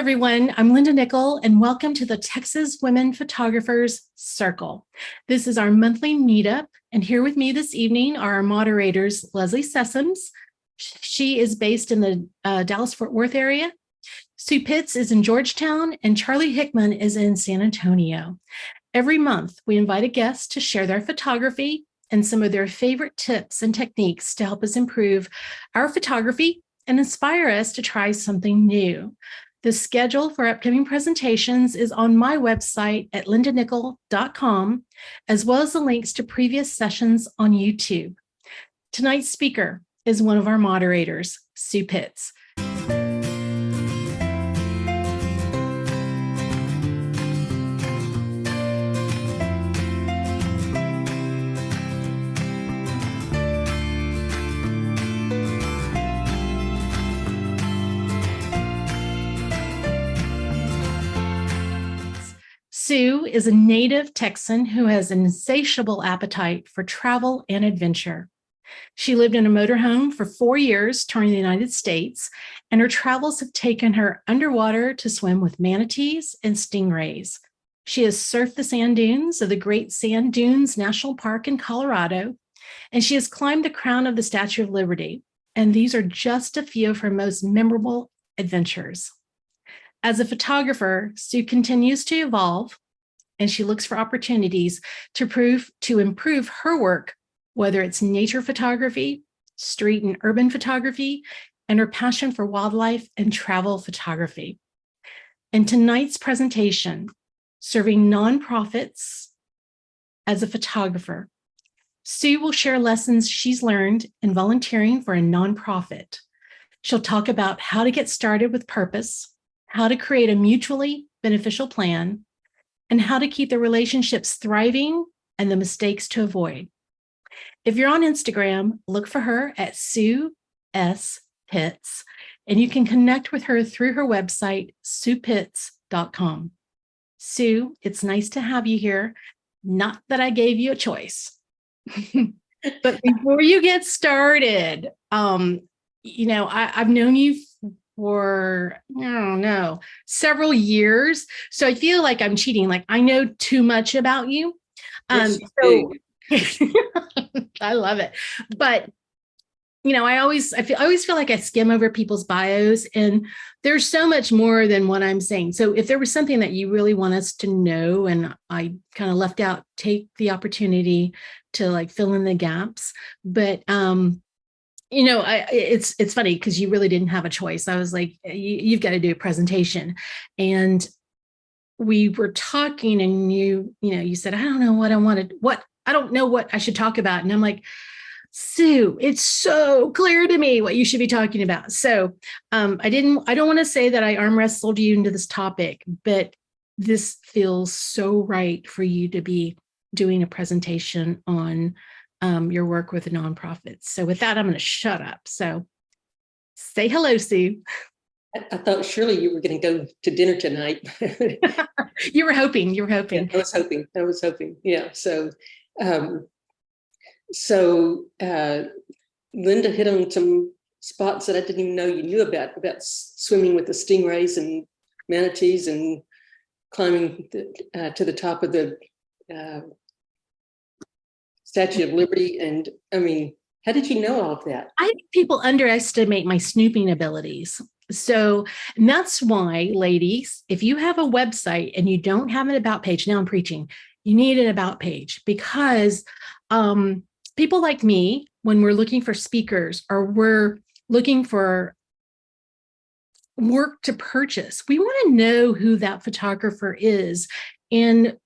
everyone. I'm Linda Nickell, and welcome to the Texas Women Photographers Circle. This is our monthly meetup, and here with me this evening are our moderators, Leslie Sessoms. She is based in the Dallas-Fort Worth area. Sue Puetz is in Georgetown, and Charlie Hickman is in San Antonio. Every month, we invite a guest to share their photography and some of their favorite tips and techniques to help us improve our photography and inspire us to try something new. The schedule for upcoming presentations is on my website at lindanickell.com, as well as the links to previous sessions on YouTube. Tonight's speaker is one of our moderators, Sue Puetz. Sue is a native Texan who has an insatiable appetite for travel and adventure. She lived in a motorhome for 4 years touring the United States, and her travels have taken her underwater to swim with manatees and stingrays. She has surfed the sand dunes of the Great Sand Dunes National Park in Colorado, and she has climbed the crown of the Statue of Liberty. And these are just a few of her most memorable adventures. As a photographer, Sue continues to evolve, and she looks for opportunities to improve her work, whether it's nature photography, street and urban photography, and her passion for wildlife and travel photography. In tonight's presentation, serving nonprofits as a photographer, Sue will share lessons she's learned in volunteering for a nonprofit. She'll talk about how to get started with purpose, how to create a mutually beneficial plan, and how to keep the relationships thriving and the mistakes to avoid. If you're on Instagram, look for her at Sue S. Puetz, and you can connect with her through her website, suepuetz.com. Sue, it's nice to have you here. Not that I gave you a choice. But before you get started, I've known you for, I don't know, several years. So I feel like I'm cheating. Like I know too much about you. Yes, So I love it. But, I always feel like I skim over people's bios, and there's so much more than what I'm saying. So if there was something that you really want us to know and I kind of left out, take the opportunity to fill in the gaps. But, it's funny because you really didn't have a choice. I was like, you've got to do a presentation. And we were talking, and you said, I don't know what I should talk about. And I'm like, Sue, it's so clear to me what you should be talking about. So I don't want to say that I arm wrestled you into this topic, but this feels so right for you to be doing a presentation on your work with nonprofits. So with that, I'm going to shut up. So say hello, Sue. I thought surely you were going to go to dinner tonight. You were hoping. Yeah, I was hoping. Yeah. So, Linda hit on some spots that I didn't even know you knew about swimming with the stingrays and manatees and climbing to the top of the Statue of Liberty. And I mean, how did you know all of that? I think people underestimate my snooping abilities. So, and that's why, ladies, if you have a website and you don't have an about page, now I'm preaching, you need an about page, because people like me, when we're looking for speakers or we're looking for work to purchase, we want to know who that photographer is. And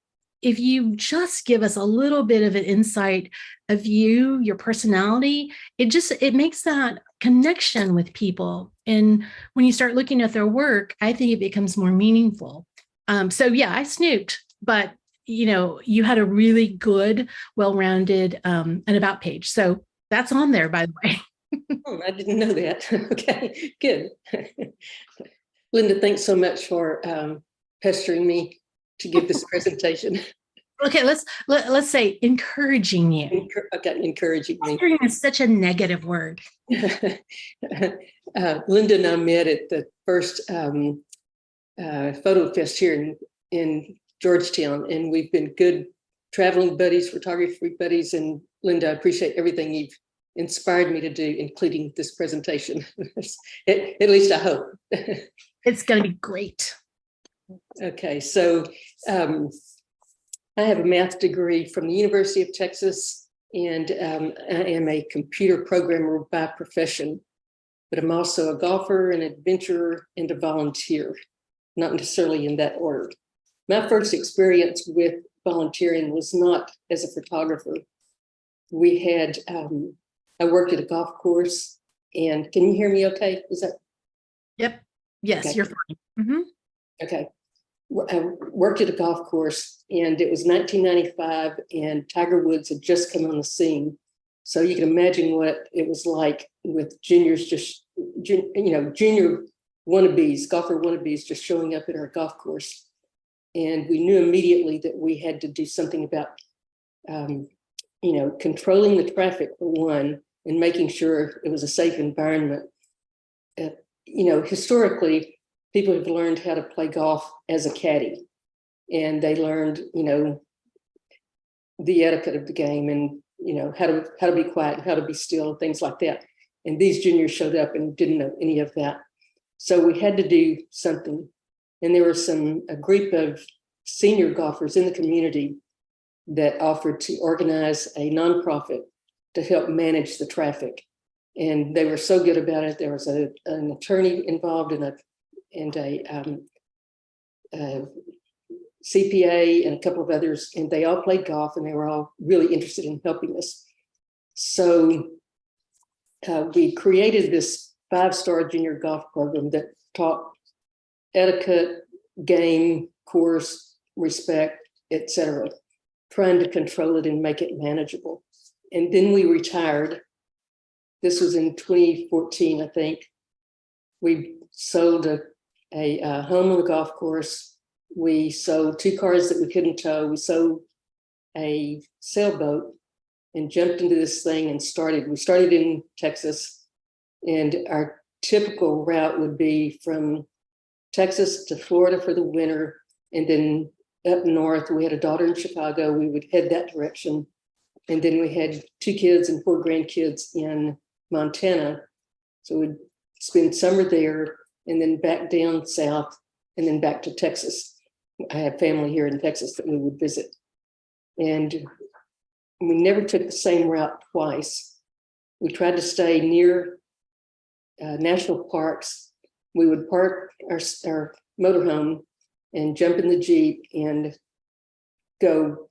if you just give us a little bit of an insight of you, your personality, it makes that connection with people. And when you start looking at their work, I think it becomes more meaningful. So yeah, I snooped, but you had a really good, well-rounded an about page. So that's on there, by the way. Oh, I didn't know that. Okay, good. Linda, thanks so much for pestering me to give this presentation. Okay, let's say encouraging you. Encouraging me. Pestering is such a negative word. Linda and I met at the first photo fest here in Georgetown, and we've been good traveling buddies, photography buddies. And Linda, I appreciate everything you've inspired me to do, including this presentation. At least I hope. It's going to be great. Okay, so I have a math degree from the University of Texas, and I am a computer programmer by profession, but I'm also a golfer, an adventurer, and a volunteer, not necessarily in that order. My first experience with volunteering was not as a photographer. We had, I worked at a golf course, and can you hear me okay? Is that? Yep. Yes, okay. You're fine. Mm-hmm. Okay. I worked at a golf course, and it was 1995, and Tiger Woods had just come on the scene. So you can imagine what it was like with juniors, just, junior wannabes, golfer wannabes just showing up at our golf course. And we knew immediately that we had to do something about, controlling the traffic for one, and making sure it was a safe environment. Historically, people have learned how to play golf as a caddy, and they learned, the etiquette of the game, and how to be quiet, how to be still, things like that. And these juniors showed up and didn't know any of that. So we had to do something. And there was a group of senior golfers in the community that offered to organize a nonprofit to help manage the traffic. And they were so good about it. There was an attorney involved and a CPA and a couple of others, and they all played golf, and they were all really interested in helping us. So we created this 5-star junior golf program that taught etiquette, game, course, respect, etc., trying to control it and make it manageable. And then we retired. This was in 2014, I think. We sold a home on the golf course. We sold 2 cars that we couldn't tow. We sold a sailboat and jumped into this thing and started. We started in Texas, and our typical route would be from Texas to Florida for the winter, and then up north. We had a daughter in Chicago. We would head that direction. And then we had 2 kids and 4 grandkids in Montana. So we'd spend summer there, and then back down south, and then back to Texas. I have family here in Texas that we would visit. And we never took the same route twice. We tried to stay near national parks. We would park our motorhome and jump in the Jeep and go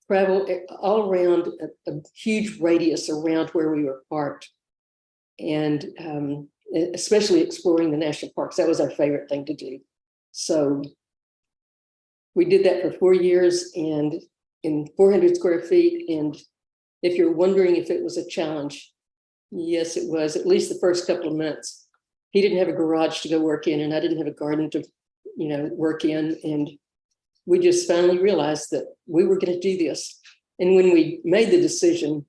travel all around a huge radius around where we were parked. And especially exploring the national parks. That was our favorite thing to do. So we did that for 4 years, and in 400 square feet. And if you're wondering if it was a challenge, yes, it was, at least the first couple of months. He didn't have a garage to go work in, and I didn't have a garden to, work in. And we just finally realized that we were going to do this. And when we made the decision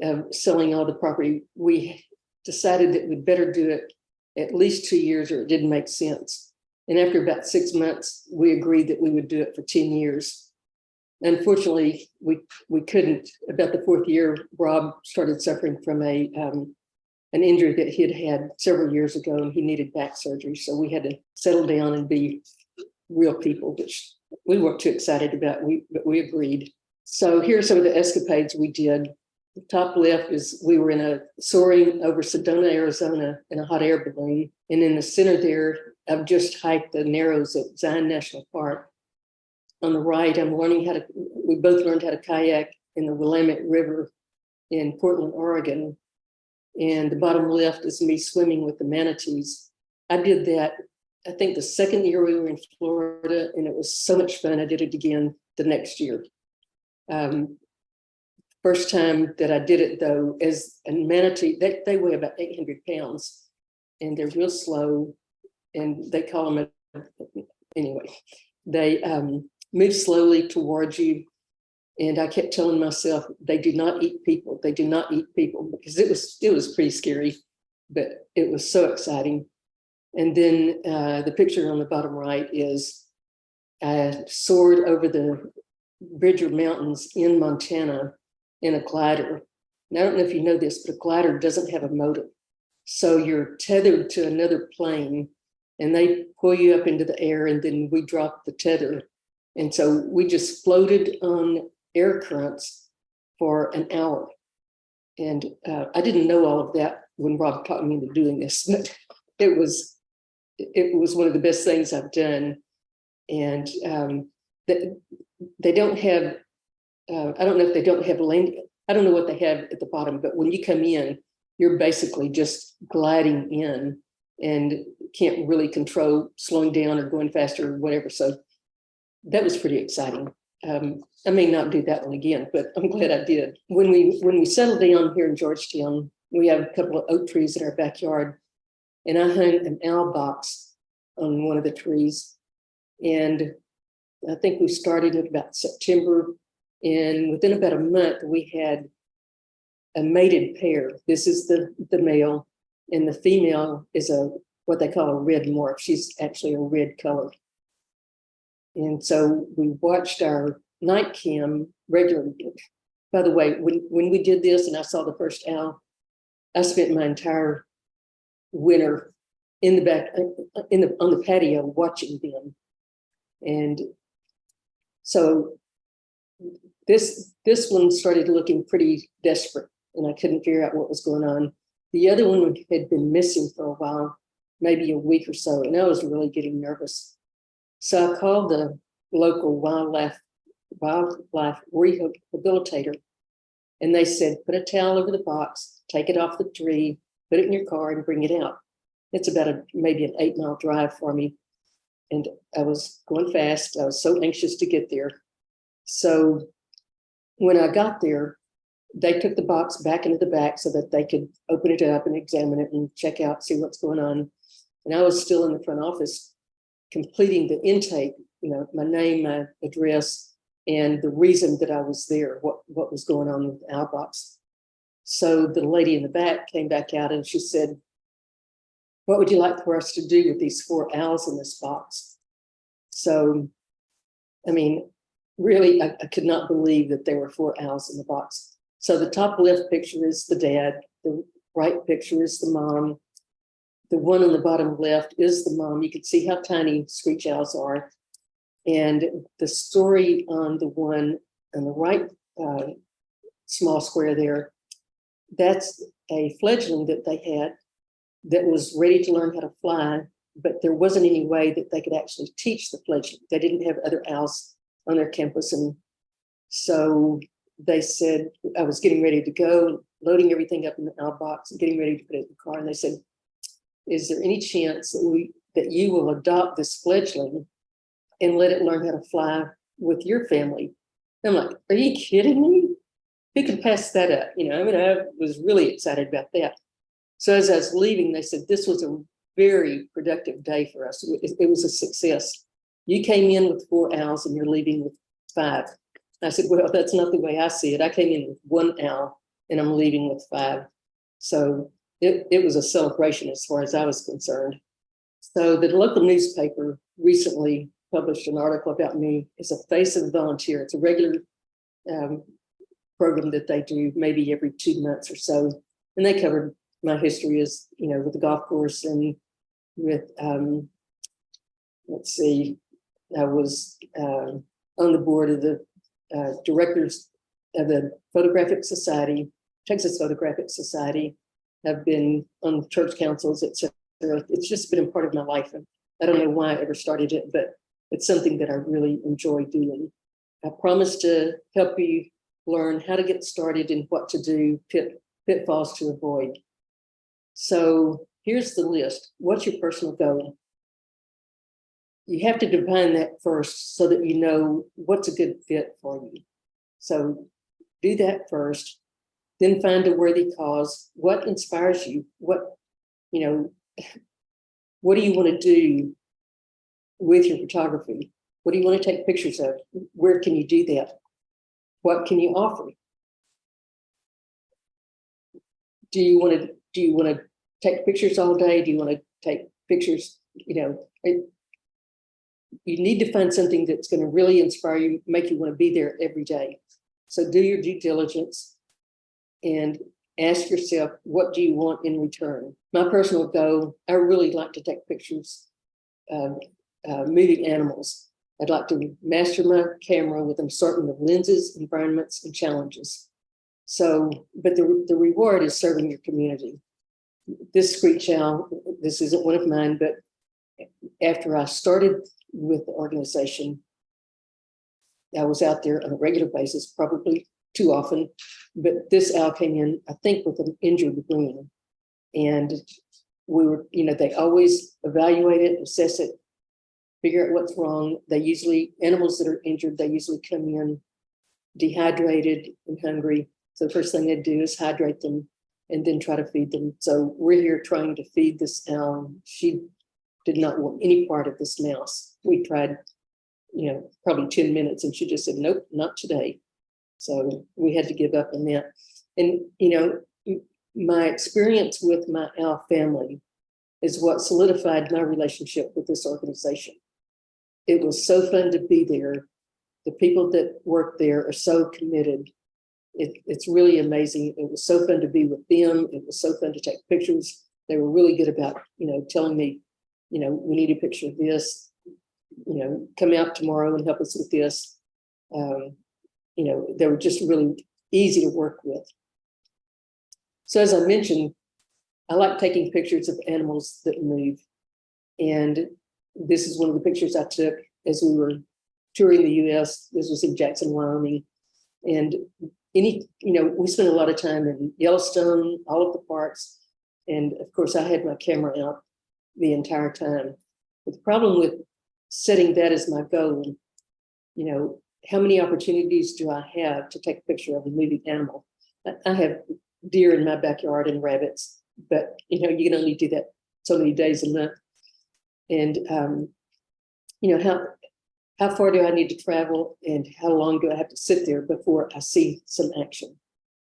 of selling all the property, we decided that we'd better do it at least 2 years, or it didn't make sense. And after about 6 months, we agreed that we would do it for 10 years. Unfortunately, we couldn't. About the 4th year, Rob started suffering from an injury that he had had several years ago, and he needed back surgery. So we had to settle down and be real people, which we weren't too excited about, but we agreed. So here are some of the escapades we did. The top left is we were soaring over Sedona, Arizona in a hot air balloon. And in the center there, I've just hiked the Narrows at Zion National Park. On the right, we both learned how to kayak in the Willamette River in Portland, Oregon. And the bottom left is me swimming with the manatees. I did that, I think, the second year we were in Florida, and it was so much fun. I did it again the next year. First time that I did it, though, as a manatee, they weigh about 800 pounds, and they're real slow, and they call them, anyway, they move slowly towards you. And I kept telling myself, they do not eat people. They do not eat people, because it was pretty scary, but it was so exciting. And then the picture on the bottom right is I soared over the Bridger Mountains in Montana in a glider. And I don't know if you know this, but a glider doesn't have a motor. So you're tethered to another plane and they pull you up into the air and then we drop the tether. And so we just floated on air currents for an hour. And I didn't know all of that when Rob taught me into doing this, but it was one of the best things I've done. And they don't have, I don't know if they don't have land. I don't know what they have at the bottom, but when you come in, you're basically just gliding in and can't really control slowing down or going faster or whatever. So that was pretty exciting. I may not do that one again, but I'm glad I did. When we settled down here in Georgetown, we have a couple of oak trees in our backyard, and I hung an owl box on one of the trees. And I think we started in about September, and within about a month, we had a mated pair. This is the male, and the female is what they call a red morph. She's actually a red color. And so we watched our night cam regularly. By the way, when we did this and I saw the first owl, I spent my entire winter in the back, on the patio watching them. And so this one started looking pretty desperate, and I couldn't figure out what was going on. The other one had been missing for a while, maybe a week or so, and I was really getting nervous. So I called the local wildlife rehabilitator, and they said, put a towel over the box, take it off the tree, put it in your car and bring it out. It's about maybe an 8-mile drive for me. And I was going fast. I was so anxious to get there. So when I got there, they took the box back into the back so that they could open it up and examine it and check out, see what's going on. And I was still in the front office completing the intake, my name, my address, and the reason that I was there, what was going on with the owl box. So the lady in the back came back out and she said, what would you like for us to do with these 4 owls in this box? So, I mean, really, I could not believe that there were 4 owls in the box. So the top left picture is the dad. The right picture is the mom. The one on the bottom left is the mom. You can see how tiny screech owls are. And the story on the one on the right small square there, that's a fledgling that they had that was ready to learn how to fly, but there wasn't any way that they could actually teach the fledgling. They didn't have other owls on their campus. And so they said, I was getting ready to go, loading everything up in the owl box and getting ready to put it in the car. And they said, is there any chance that you will adopt this fledgling and let it learn how to fly with your family? I'm like, are you kidding me? Who could pass that up? I was really excited about that. So as I was leaving, they said, this was a very productive day for us. It was a success. You came in with 4 owls and you're leaving with 5. I said, well, that's not the way I see it. I came in with 1 owl and I'm leaving with 5. So it was a celebration as far as I was concerned. So the local newspaper recently published an article about me as a face of the volunteer. It's a regular program that they do maybe every 2 months or so. And they covered my history as, with the golf course and with, let's see, I was on the board of the directors of the Photographic Society, Texas Photographic Society. I've been on church councils, etc. It's just been a part of my life. And I don't know why I ever started it, but it's something that I really enjoy doing. I promise to help you learn how to get started and what to do, pitfalls to avoid. So here's the list. What's your personal goal? You have to define that first so that you know what's a good fit for you. So do that first, then find a worthy cause. What inspires you? What do you want to do with your photography? What do you want to take pictures of? Where can you do that? What can you offer? Do you want to take pictures all day? Do you want to take pictures? You need to find something that's going to really inspire you, make you want to be there every day. So do your due diligence and ask yourself, what do you want in return? My personal goal, I really like to take pictures of moving animals. I'd like to master my camera with an assortment of lenses, environments, and challenges. So, but the reward is serving your community. This Screech Owl, this isn't one of mine, but after I started with the organization, I was out there on a regular basis, probably too often, but this owl came in, I think, with an injured wing. And we were, they always evaluate it, assess it, figure out what's wrong. Animals that are injured, they usually come in dehydrated and hungry. So the first thing they do is hydrate them and then try to feed them. So we're here trying to feed this owl. She did not want any part of this mouse. We tried, probably 10 minutes, and she just said, nope, not today. So we had to give up on that. And, my experience with my owl family is what solidified my relationship with this organization. It was so fun to be there. The people that work there are so committed. It's really amazing. It was so fun to be with them. It was so fun to take pictures. They were really good about, telling me, we need a picture of this, come out tomorrow and help us with this. They were just really easy to work with. So as I mentioned, I like taking pictures of animals that move. And this is one of the pictures I took as we were touring the US. This was in Jackson, Wyoming. And we spent a lot of time in Yellowstone, all of the parks. And of course, I had my camera out the entire time. But the problem with setting that as my goal, how many opportunities do I have to take a picture of a moving animal? I have deer in my backyard and rabbits, but you can only do that so many days a month. And how far do I need to travel, and how long do I have to sit there before I see some action?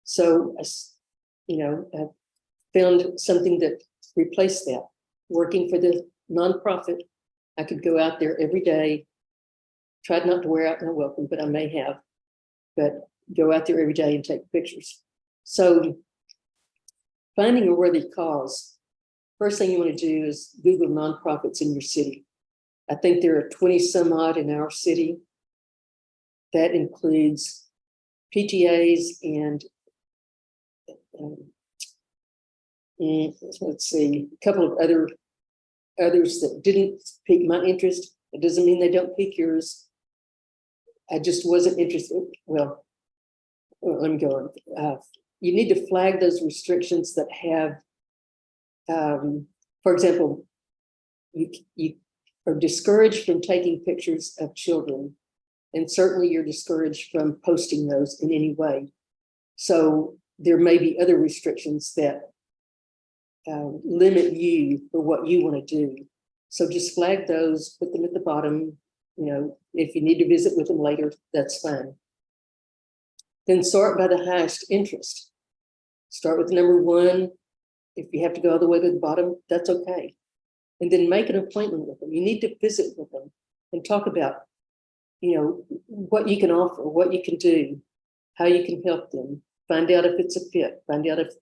So I found something that replaced that. Working for the nonprofit, I could go out there every day. Tried not to wear out my welcome, but I may have. But go out there every day and take pictures. So finding a worthy cause, first thing you want to do is Google nonprofits in your city. I think there are 20 some odd in our city. That includes PTAs and let's see, a couple of others that didn't pique my interest. It doesn't mean they don't pique yours. I just wasn't interested. Well, let me go on. You need to flag those restrictions that have, for example, you are discouraged from taking pictures of children, and certainly you're discouraged from posting those in any way. So there may be other restrictions that limit you for what you want to do. So just flag those, put them at the bottom. If you need to visit with them later, that's fine. Then sort by the highest interest. Start with number one. If you have to go all the way to the bottom, that's okay. And then make an appointment with them. You need to visit with them and talk about, what you can offer, what you can do, how you can help them. Find out if it's a fit. Find out if,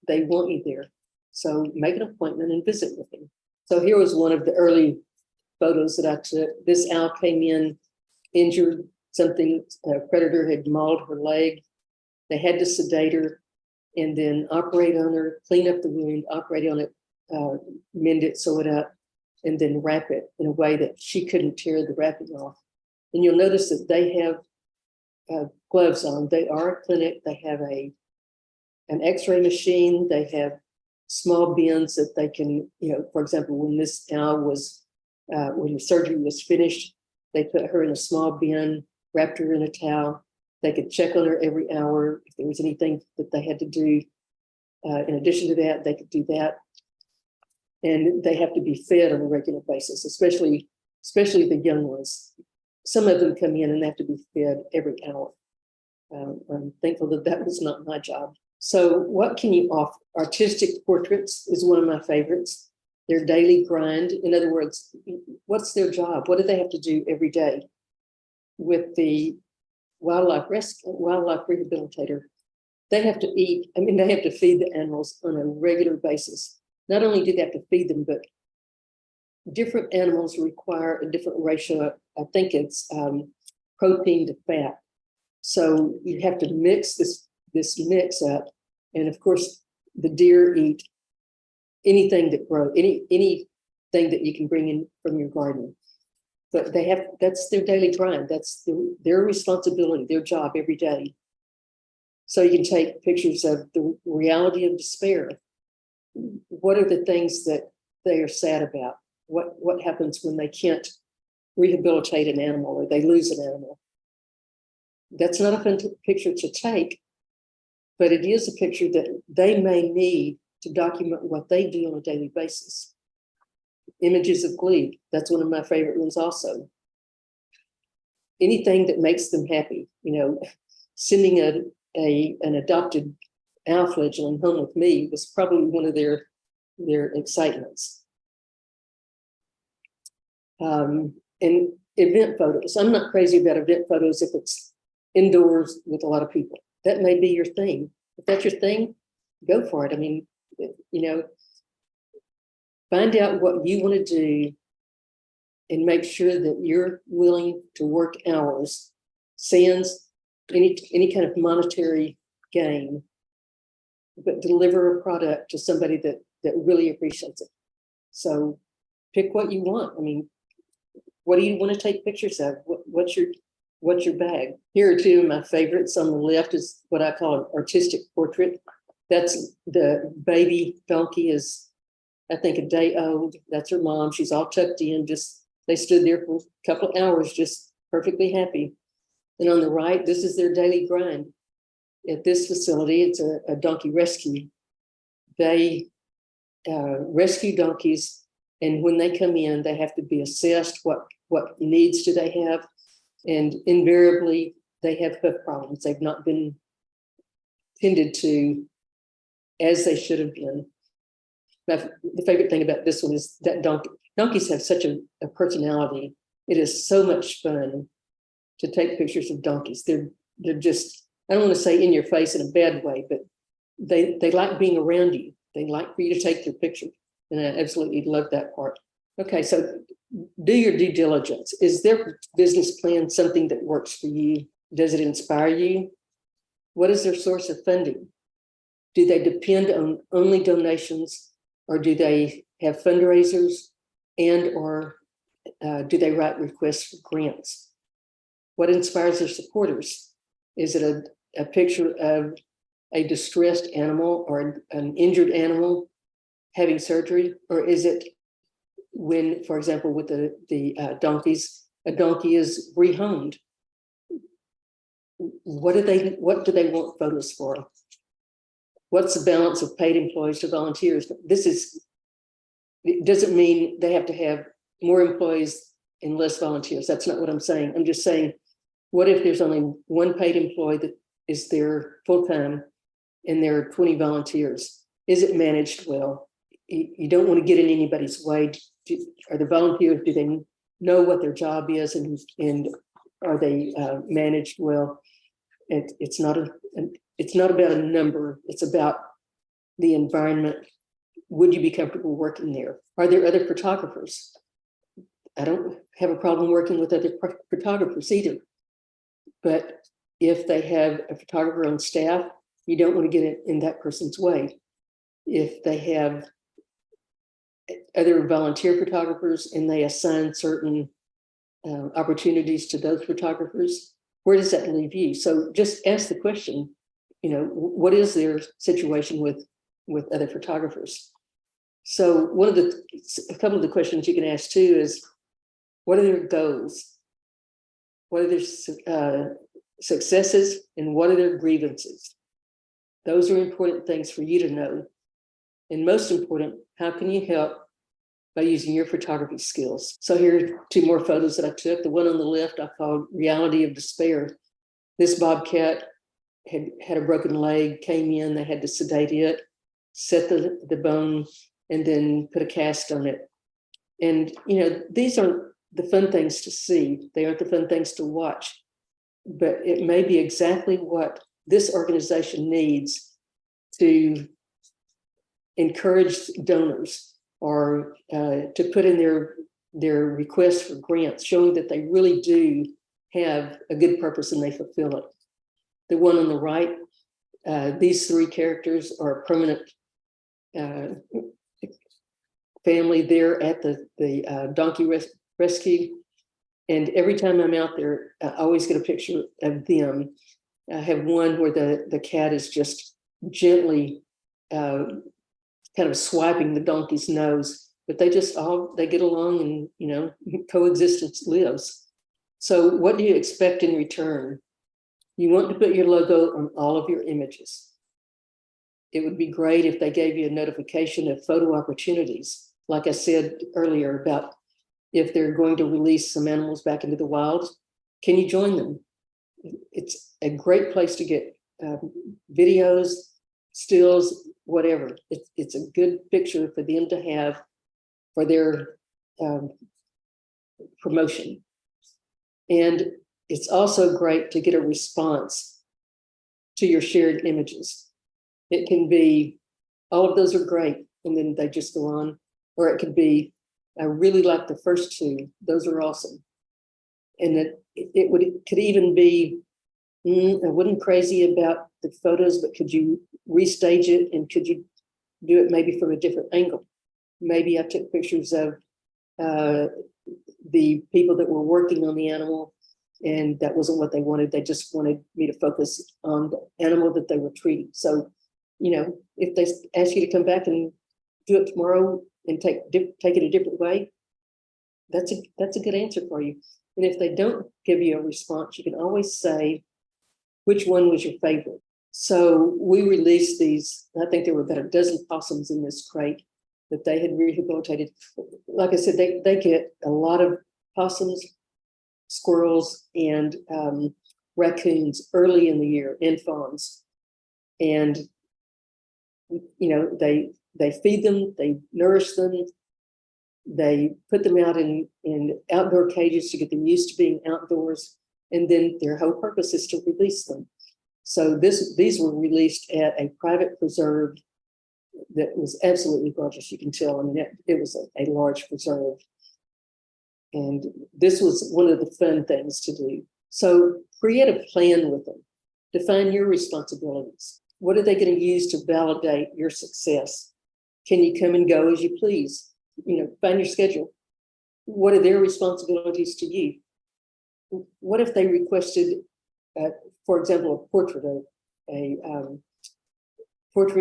they want you there. So make an appointment and visit with them. So here was one of the early photos that I took. This owl came in injured. Something, a predator had mauled her leg. They had to sedate her and then operate on her, clean up the wound, operate on it, mend it, sew it up, and then wrap it in a way that she couldn't tear the wrapping off. And you'll notice that they have gloves on. They are a clinic. They have an x-ray machine. They have small bins that they can, for example, when this owl was, when the surgery was finished, they put her in a small bin, wrapped her in a towel. They could check on her every hour. If there was anything that they had to do, in addition to that, they could do that. And they have to be fed on a regular basis, especially the young ones. Some of them come in and they have to be fed every hour. I'm thankful that was not my job. So what can you offer? Artistic portraits is one of my favorites. Their daily grind. In other words, what's their job? What do they have to do every day? With the wildlife rehabilitator, they have to eat. I mean, they have to feed the animals on a regular basis. Not only do they have to feed them, but different animals require a different ratio. I think it's protein to fat. So you have to mix this mix up. And of course, the deer eat anything that grows, anything that you can bring in from your garden. But that's their daily grind. That's their responsibility, their job every day. So you can take pictures of the reality of despair. What are the things that they are sad about? What happens when they can't rehabilitate an animal or they lose an animal? That's not a fun picture to take, but it is a picture that they may need to document what they do on a daily basis. Images of glee, that's one of my favorite ones also. Anything that makes them happy, sending an adopted owl fledgling home with me was probably one of their excitements. And event photos. I'm not crazy about event photos if it's indoors with a lot of people. That may be your thing. If that's your thing, go for it. I mean, find out what you want to do and make sure that you're willing to work hours, sans any kind of monetary gain, but deliver a product to somebody that really appreciates it. So pick what you want. I mean, what do you want to take pictures of? What's your bag? Here are two of my favorites. On the left is what I call an artistic portrait. That's the baby donkey is, I think, a day old. That's her mom. She's all tucked in. They stood there for a couple of hours, just perfectly happy. And on the right, this is their daily grind. At this facility, it's a donkey rescue. They rescue donkeys, and when they come in, they have to be assessed. What needs do they have? And invariably, they have hoof problems. They've not been tended to as they should have been. The favorite thing about this one is that donkeys have such a personality. It is so much fun to take pictures of donkeys. They're just, I don't want to say in your face in a bad way, but they like being around you. They like for you to take their picture. And I absolutely love that part. Okay, so do your due diligence. Is their business plan something that works for you? Does it inspire you? What is their source of funding? Do they depend on only donations, or do they have fundraisers, and or do they write requests for grants? What inspires their supporters? Is it a picture of a distressed animal or an injured animal having surgery? Or is it when, for example, with the donkeys, a donkey is rehomed? What do they want photos for? What's the balance of paid employees to volunteers? It doesn't mean they have to have more employees and less volunteers. That's not what I'm saying. I'm just saying, what if there's only one paid employee that is there full-time and there are 20 volunteers? Is it managed well? You don't want to get in anybody's way. Are the volunteers, do they know what their job is, and are they managed well? It's not about a number. It's about the environment. Would you be comfortable working there? Are there other photographers? I don't have a problem working with other photographers either. But if they have a photographer on staff, you don't want to get in that person's way. If they have other volunteer photographers and they assign certain opportunities to those photographers, where does that leave you? So just ask the question, what is their situation with other photographers? So a couple of the questions you can ask too is, what are their goals? What are their successes, and what are their grievances? Those are important things for you to know. And most important, how can you help by using your photography skills? So here are two more photos that I took. The one on the left I called Reality of Despair. This bobcat had a broken leg, came in, they had to sedate it, set the bone, and then put a cast on it. And, these aren't the fun things to see. They aren't the fun things to watch. But it may be exactly what this organization needs to encourage donors or to put in their requests for grants, showing that they really do have a good purpose and they fulfill it. The one on the right, these three characters are a permanent family there at the donkey rescue. And every time I'm out there, I always get a picture of them. I have one where the cat is just gently kind of swiping the donkey's nose, but they get along, and coexistence lives. So what do you expect in return? You want to put your logo on all of your images. It would be great if they gave you a notification of photo opportunities. Like I said earlier about if they're going to release some animals back into the wild, can you join them? It's a great place to get videos, stills, whatever. It's a good picture for them to have for their promotion. And it's also great to get a response to your shared images. It can be, all of those are great, and then they just go on. Or it could be, I really like the first two. Those are awesome. And it could even be, I wasn't crazy about the photos, but could you restage it, and could you do it maybe from a different angle? Maybe I took pictures of the people that were working on the animal, and that wasn't what they wanted. They just wanted me to focus on the animal that they were treating. So, if they ask you to come back and do it tomorrow and take it a different way, that's a good answer for you. And if they don't give you a response, you can always say, which one was your favorite? So we released these, I think there were about a dozen possums in this crate that they had rehabilitated. Like I said, they get a lot of possums, squirrels, and raccoons early in the year, and fawns. And, they feed them, they nourish them, they put them out in outdoor cages to get them used to being outdoors, and then their whole purpose is to release them. So these were released at a private preserve that was absolutely gorgeous. You can tell, it was a large preserve. And this was one of the fun things to do. So create a plan with them. Define your responsibilities. What are they going to use to validate your success? Can you come and go as you please? Find your schedule. What are their responsibilities to you? What if they requested, for example, a portrait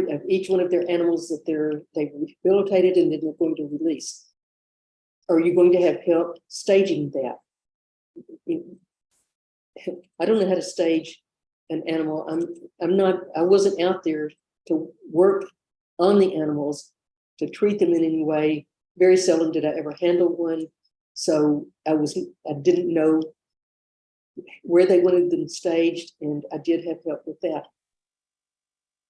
of each one of their animals that they've rehabilitated and then they're going to release? Are you going to have help staging that? I don't know how to stage an animal. I wasn't out there to work on the animals, to treat them in any way. Very seldom did I ever handle one. So I didn't know where they wanted them staged, and I did have help with that.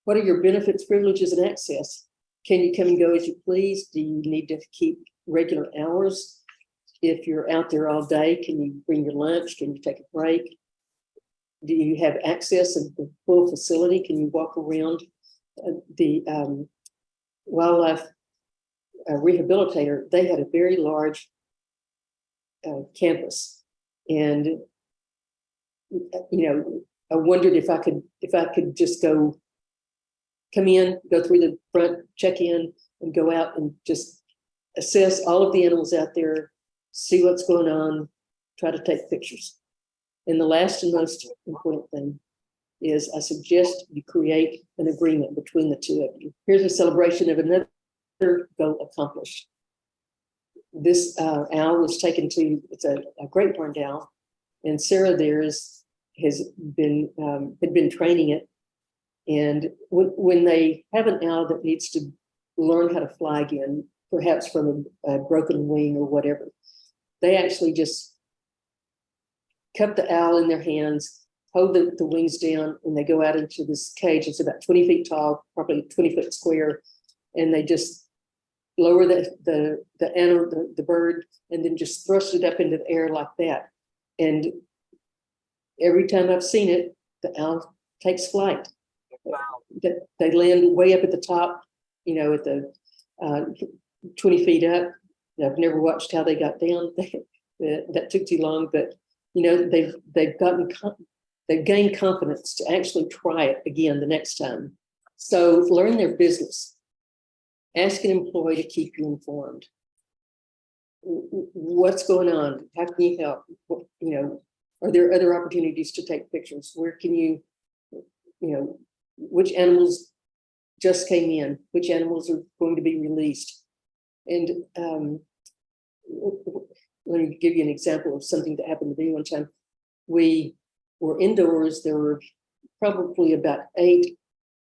What are your benefits, privileges, and access? Can you come and go as you please? Do you need to keep regular hours? If you're out there all day, can you bring your lunch? Can you take a break? Do you have access to the full facility? Can you walk around? The wildlife rehabilitator, they had a very large campus, and I wondered if I could just come in, go through the front, check in, and go out and just assess all of the animals out there, see what's going on, try to take pictures. And the last and most important thing is I suggest you create an agreement between the two of you. Here's a celebration of another goal accomplished. This owl was taken to, it's a great horned owl, and Sarah there had been training it. And when they have an owl that needs to learn how to fly again, perhaps from a broken wing or whatever, they actually just cup the owl in their hands hold the wings down, and they go out into this cage. It's about 20 feet tall, probably 20 foot square, and they just lower the animal, the bird, and then just thrust it up into the air like that. And every time I've seen it, the owl takes flight. Wow. They land way up at the top, you know, at the 20 feet up. I've never watched how they got down. That took too long, but you know, they've gained confidence to actually try it again the next time. So learn their business. Ask an employee to keep you informed. What's going on? How can you help? You know, are there other opportunities to take pictures? Where can you know, which animals just came in? Which animals are going to be released? And let me give you an example of something that happened to me one time. We were indoors. There were probably about 8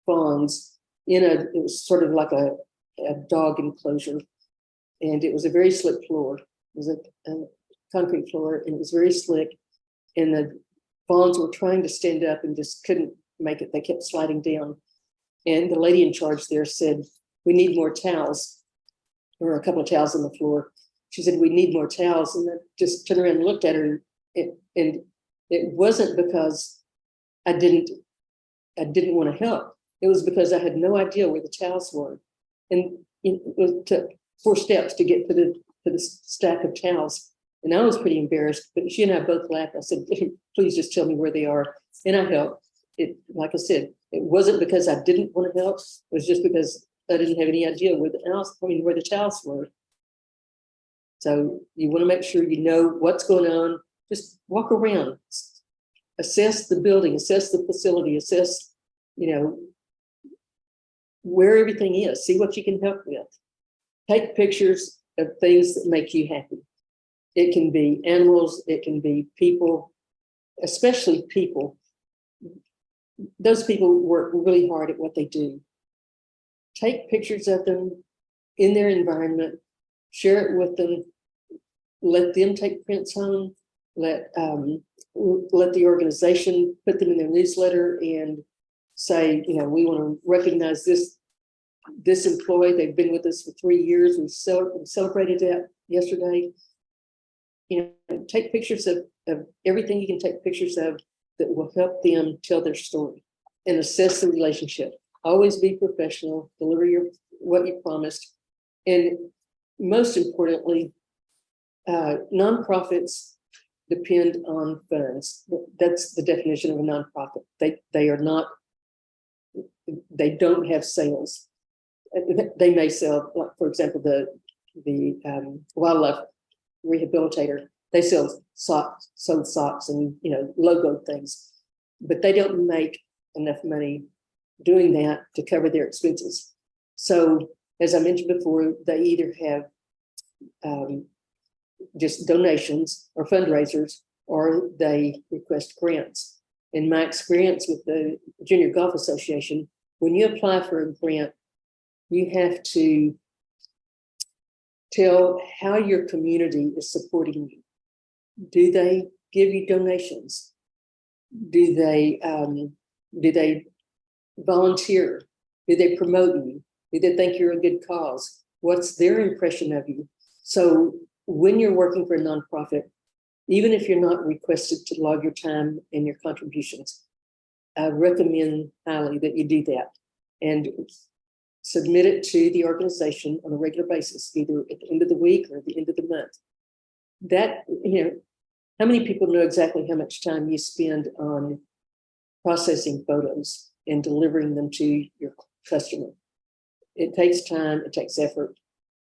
fawns it was sort of like a dog enclosure. And it was a very slick floor. It was a concrete floor, and it was very slick. And the fawns were trying to stand up and just couldn't make it. They kept sliding down. And the lady in charge there said, "We need more towels." There were a couple of towels on the floor. She said, "We need more towels." And I just turned around and looked at her. And it wasn't because I didn't want to help. It was because I had no idea where the towels were. And it took 4 steps to get to the stack of towels. And I was pretty embarrassed, but she and I both laughed. I said, "Please just tell me where they are." And I helped. Like I said, it wasn't because I didn't want to help. It was just because I didn't have any idea where the towels were. So you want to make sure you know what's going on. Just walk around, assess the building, assess the facility, assess, you know, where everything is, see what you can help with. Take pictures of things that make you happy. It can be animals, it can be people, especially people. Those people work really hard at what they do. Take pictures of them in their environment, share it with them, let them take prints home, let the organization put them in their newsletter and say, you know, we want to recognize this employee. They've been with us for 3 years. We celebrated that yesterday. You know, take pictures of everything you can take pictures of that will help them tell their story and assess the relationship. Always be professional, deliver what you promised. And most importantly, nonprofits depend on funds. That's the definition of a nonprofit. They don't have sales. They may sell, like, for example, the wildlife rehabilitator. They sold socks and, you know, logo things, but they don't make enough money doing that to cover their expenses. So, as I mentioned before, they either have just donations or fundraisers, or they request grants. In my experience with the Junior Golf Association, when you apply for a grant, you have to tell how your community is supporting you. Do they give you donations? Do they volunteer? Do they promote you? Do they think you're a good cause? What's their impression of you? So when you're working for a nonprofit, even if you're not requested to log your time and your contributions, I recommend highly that you do that and submit it to the organization on a regular basis, either at the end of the week or at the end of the month. That, you know, how many people know exactly how much time you spend on processing photos and delivering them to your customer? It takes time, it takes effort,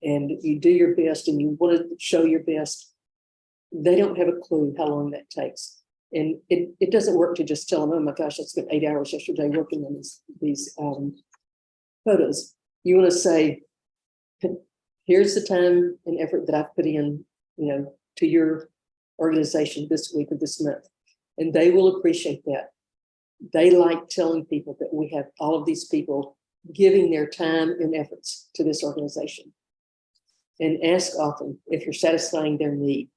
and you do your best and you want to show your best. They don't have a clue how long that takes. And it doesn't work to just tell them, "Oh my gosh, I spent 8 hours yesterday working on these photos." You want to say, "Here's the time and effort that I've put in, you know, to your organization this week or this month." And they will appreciate that. They like telling people that we have all of these people giving their time and efforts to this organization. And ask often if you're satisfying their need.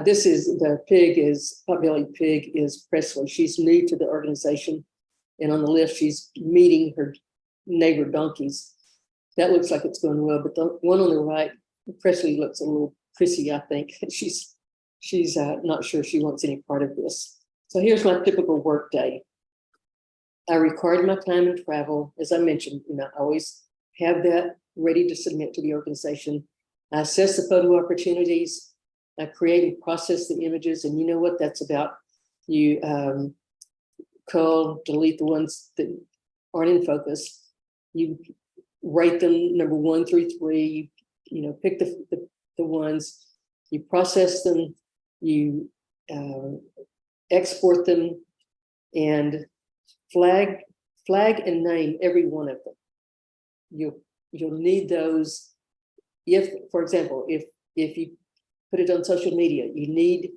This is the pig is Potbelly Pig is Presley. She's new to the organization, and on the left she's meeting her neighbor donkeys. That looks like it's going well, but the one on the right, Presley, looks a little prissy. I think she's not sure she wants any part of this. So here's my typical work day. I record my time and travel, as I mentioned. I always have that ready to submit to the organization. I assess the photo opportunities. I create and process the images, and you know what that's about. You delete the ones that aren't in focus. You rate them number 1 through 3. Pick the ones. You process them. You export them, and flag and name every one of them. You'll need those if, for example, if you put it on social media, you need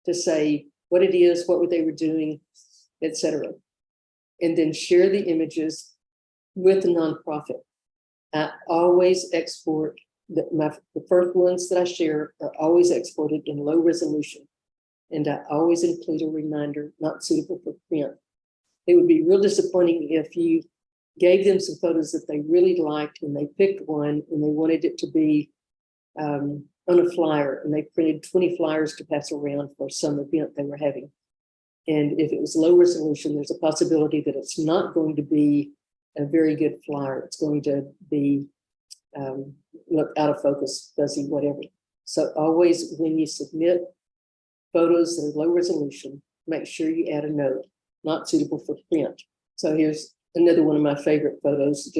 to say what it is, what they were doing, etc. And then share the images with the nonprofit. I always export the first ones that I share are always exported in low resolution. And I always include a reminder, not suitable for print. It would be real disappointing if you gave them some photos that they really liked and they picked one and they wanted it to be on a flyer, and they printed 20 flyers to pass around for some event they were having. And if it was low resolution, there's a possibility that it's not going to be a very good flyer. It's going to be look out of focus, fuzzy, whatever. So always, when you submit photos that are low resolution, make sure you add a note, not suitable for print. So here's another one of my favorite photos.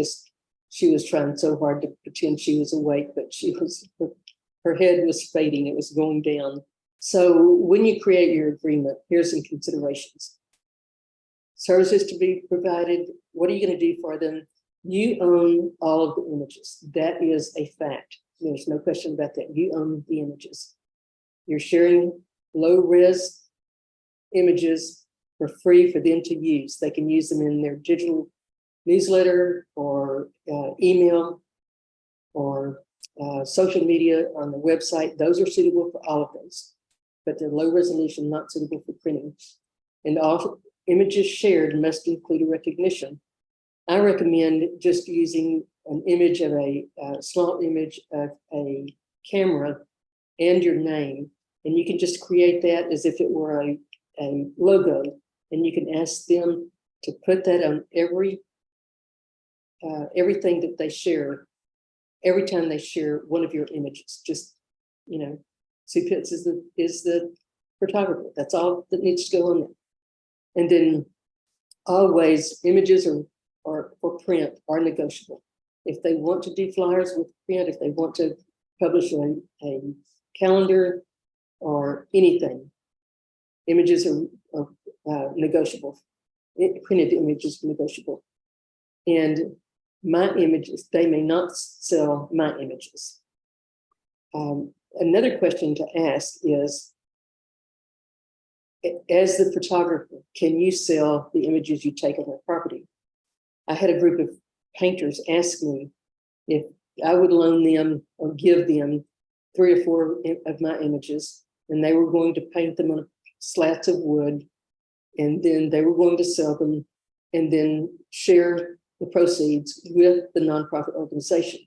She was trying so hard to pretend she was awake, but her head was fading. It was going down. So when you create your agreement, here's some considerations. Services to be provided. What are you going to do for them? You own all of the images. That is a fact. There's no question about that. You own the images. You're sharing low-res images for free for them to use. They can use them in their digital newsletter or email or social media on the website. Those are suitable for all of those, but they're low resolution, not suitable for printing. And all images shared must include a recognition. I recommend just using an image of a small image of a camera and your name, and you can just create that as if it were a logo, and you can ask them to put that on everything that they share, every time they share one of your images. Just, Puetz is the photographer. That's all that needs to go on there. And then always, images are for print are negotiable. If they want to do flyers with print, if they want to publish a calendar or anything, images are negotiable. Printed images are negotiable. And my images, they may not sell my images. Another question to ask is, as the photographer, can you sell the images you take on their property? I had a group of painters ask me if I would loan them or give them 3 or 4 of my images, and they were going to paint them on slats of wood, and then they were going to sell them and then share the proceeds with the nonprofit organization.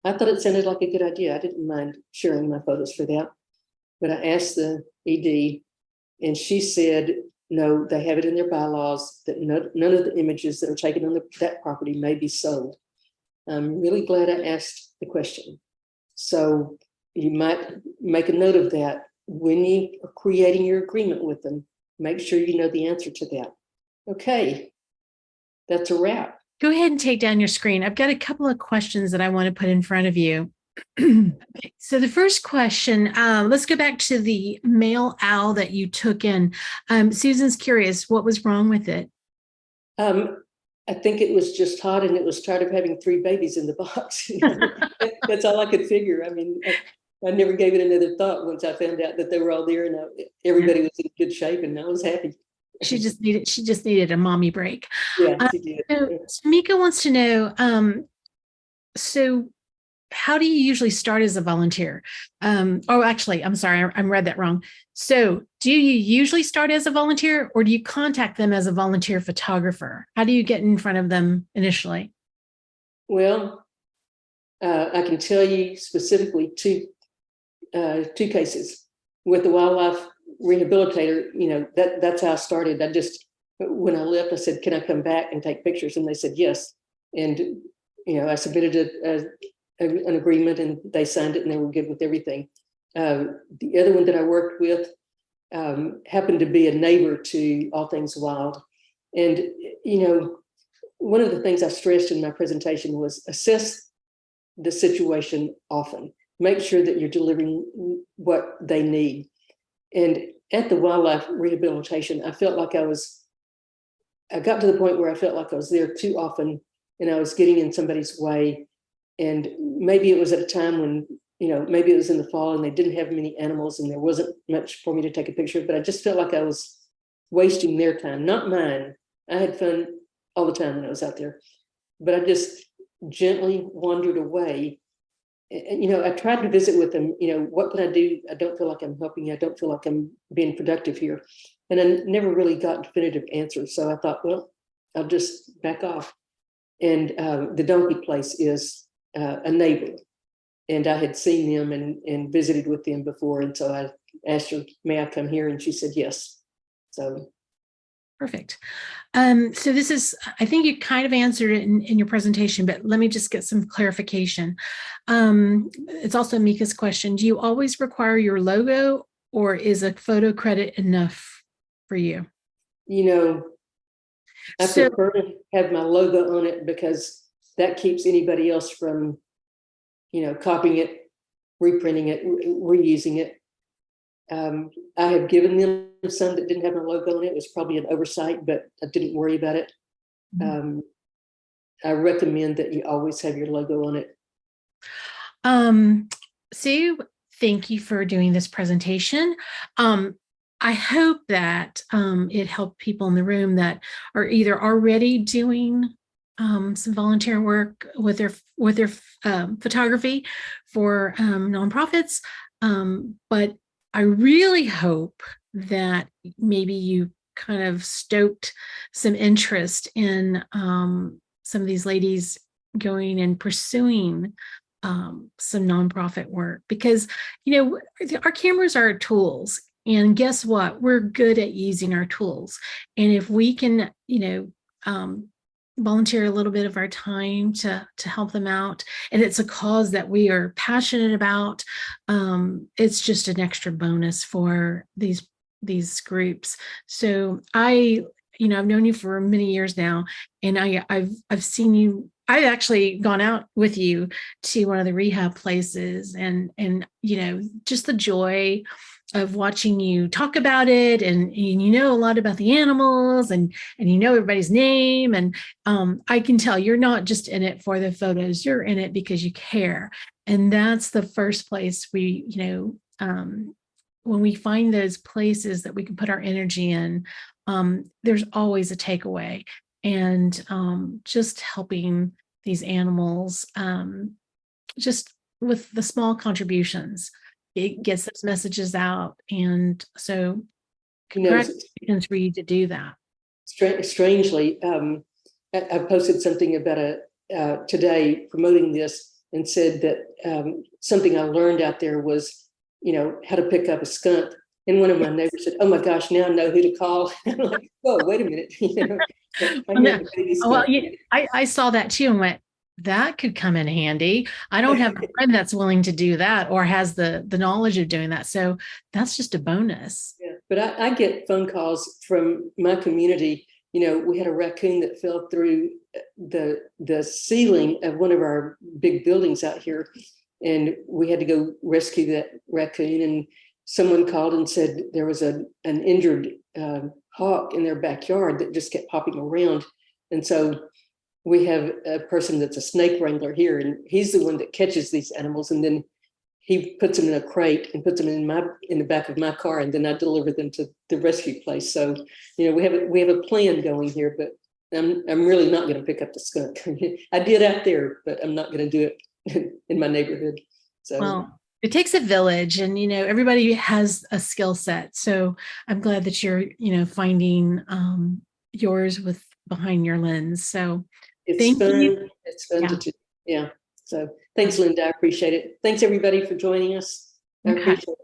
I thought it sounded like a good idea. I didn't mind sharing my photos for that, but I asked the ED, and she said, no, they have it in their bylaws that none of the images that are taken on that property may be sold. I'm really glad I asked the question. So you might make a note of that when you are creating your agreement with them. Make sure you know the answer to that. Okay, that's a wrap. Go ahead and take down your screen. I've got a couple of questions that I want to put in front of you. So the first question, let's go back to the male owl that you took in. Susan's curious, what was wrong with it? I think it was just hot, and it was tired of having 3 babies in the box. That's all I could figure. I mean, I never gave it another thought once I found out that they were all there, and everybody was in good shape, and I was happy. She just needed a mommy break. Yeah, she did. So Tamika wants to know, so how do you usually start as a volunteer? Oh, actually, I'm sorry, I read that wrong. So do you usually start as a volunteer, or do you contact them as a volunteer photographer? How do you get in front of them initially? Well, I can tell you specifically two cases. With the wildlife rehabilitator, that's how I started. When I left, I said, can I come back and take pictures? And they said, yes. And, I submitted an agreement, and they signed it, and they were good with everything. The other one that I worked with happened to be a neighbor to All Things Wild. And, one of the things I stressed in my presentation was assess the situation often. Make sure that you're delivering what they need. And at the wildlife rehabilitation, I felt like I got to the point where I felt like I was there too often, and I was getting in somebody's way. And maybe it was at a time when, maybe it was in the fall and they didn't have many animals and there wasn't much for me to take a picture of, but I just felt like I was wasting their time, not mine. I had fun all the time when I was out there, but I just gently wandered away. And, I tried to visit with them, what can I do? I don't feel like I'm helping you. I don't feel like I'm being productive here. And I never really got definitive answers. So I thought, well, I'll just back off. And the donkey place is a neighbor. And I had seen them and visited with them before. And so I asked her, may I come here? And she said, yes. So. Perfect. So this is, I think you kind of answered it in your presentation, but let me just get some clarification. It's also Mika's question. Do you always require your logo, or is a photo credit enough for you? I prefer to have my logo on it because that keeps anybody else from, copying it, reprinting it, reusing it. I have given them some that didn't have my logo on it. It was probably an oversight, but I didn't worry about it. Mm-hmm. I recommend that you always have your logo on it. Sue, thank you for doing this presentation. I hope that it helped people in the room that are either already doing some volunteer work with their photography for nonprofits, but I really hope that maybe you kind of stoked some interest in some of these ladies going and pursuing some nonprofit work, because, our cameras are tools, and guess what? We're good at using our tools. And if we can, volunteer a little bit of our time to help them out, and it's a cause that we are passionate about, it's just an extra bonus for these groups. So I've known you for many years now, and I've seen you. I've actually gone out with you to one of the rehab places, and just the joy of watching you talk about it, and a lot about the animals, and everybody's name, and I can tell you're not just in it for the photos, you're in it because you care. And that's the first place we, when we find those places that we can put our energy in, there's always a takeaway. And just helping these animals, just with the small contributions, it gets those messages out. And so congratulations for you to do that. Strangely, I posted something about today promoting this, and said that something I learned out there was, how to pick up a skunk. And one of my neighbors said, oh my gosh, now I know who to call. I'm like, whoa, wait a minute. I saw that too and went, that could come in handy. I don't have a friend that's willing to do that or has the knowledge of doing that. So that's just a bonus. Yeah, but I get phone calls from my community. We had a raccoon that fell through the ceiling of one of our big buildings out here, and we had to go rescue that raccoon. And someone called and said there was an injured hawk in their backyard that just kept popping around. And so we have a person that's a snake wrangler here, and he's the one that catches these animals, and then he puts them in a crate and puts them in the back of my car, and then I deliver them to the rescue place. So, we have a plan going here, but I'm really not going to pick up the skunk. I did out there, but I'm not going to do it in my neighborhood. So Well, it takes a village, and everybody has a skill set. So I'm glad that you're finding yours with behind your lens. So it's thank you. fun. It's fun to Yeah. do. Yeah. So thanks, Linda. I appreciate it. Thanks everybody for joining us. I Okay. appreciate it.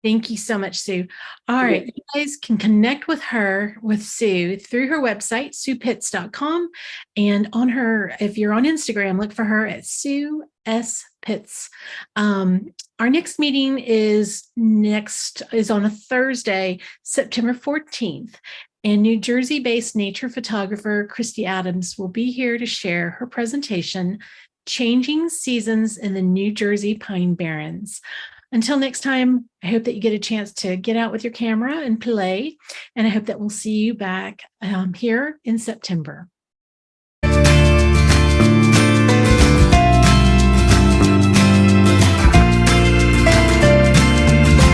Thank you so much, Sue. All right. Okay. You guys can connect with her, with Sue, through her website, suepuetz.com. And on her, if you're on Instagram, look for her at Sue S. Puetz. Our next meeting is on a Thursday, September 14th. And New Jersey-based nature photographer Christy Adams will be here to share her presentation, Changing Seasons in the New Jersey Pine Barrens. Until next time, I hope that you get a chance to get out with your camera and play. And I hope that we'll see you back here in September.